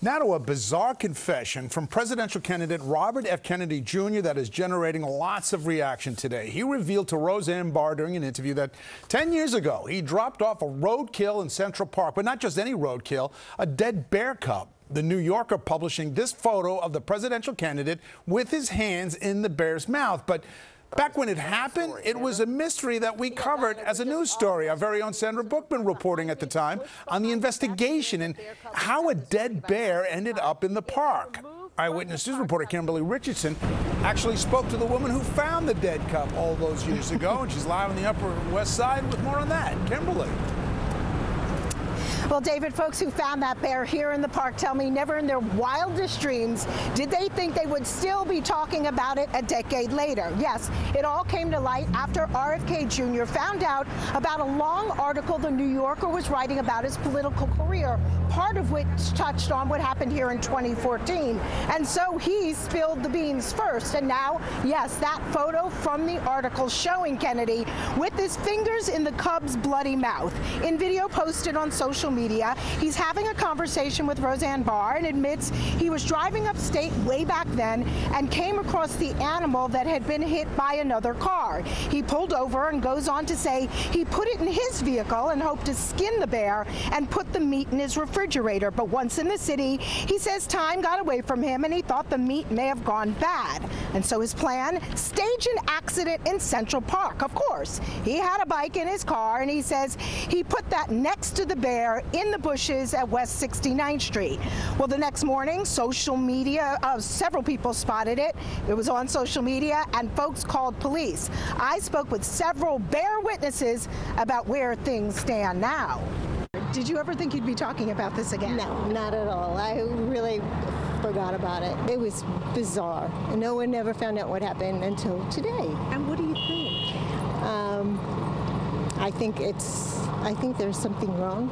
Now to a bizarre confession from presidential candidate Robert F. Kennedy Jr. that is generating lots of reaction today. He revealed to Roseanne Barr during an interview that 10 years ago he dropped off a roadkill in Central Park, but not just any roadkill, a dead bear cub. The New Yorker publishing this photo of the presidential candidate with his hands in the bear's mouth. But back when it happened, it was a mystery that we covered as a news story. Our very own Sandra Bookman reporting at the time on the investigation and how a dead bear ended up in the park. Eyewitness News reporter Kemberly Richardson actually spoke to the woman who found the dead cub all those years ago, and she's live on the Upper West Side with more on that. Kemberly. Well, David, folks who found that bear here in the park tell me never in their wildest dreams did they think they would still be talking about it a decade later. Yes, it all came to light after RFK Jr. found out about a long article the New Yorker was writing about his political career, part of which touched on what happened here in 2014. And so he spilled the beans first. And now, yes, that photo from the article showing Kennedy with his fingers in the cub's bloody mouth. In video posted on social media, he's having a conversation with Roseanne Barr and admits he was driving upstate way back then and came across the animal that had been hit by another car. He pulled over and goes on to say he put it in his vehicle and hoped to skin the bear and put the meat in his refrigerator. But once in the city, he says time got away from him and he thought the meat may have gone bad. And so his plan, stage an accident in Central Park. Of course, he had a bike in his car and he says he put that next to the bear in the bushes at West 69th Street. Well, the next morning, social media, several people spotted it. It was on social media and folks called police. I spoke with several bear witnesses about where things stand now. Did you ever think you'd be talking about this again? No, not at all. I really forgot about it. It was bizarre. No one ever found out what happened until today. And what do you think? I think there's something wrong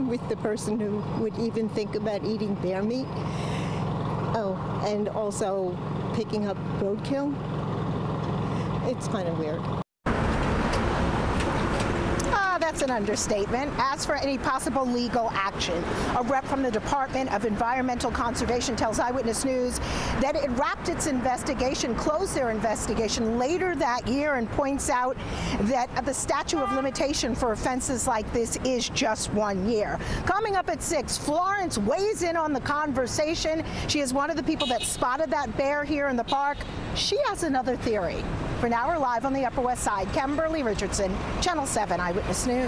with the person who would even think about eating bear meat. Oh, and also picking up roadkill. It's kind of weird. That's an understatement. As for any possible legal action, a rep from the Department of Environmental Conservation tells Eyewitness News that it wrapped its investigation, closed their investigation later that year, and points out that the statute of limitation for offenses like this is just 1 year. Coming up at 6, Florence weighs in on the conversation. She is one of the people that spotted that bear here in the park. She has another theory. For now, we're live on the Upper West Side. Kemberly Richardson, Channel 7 Eyewitness News.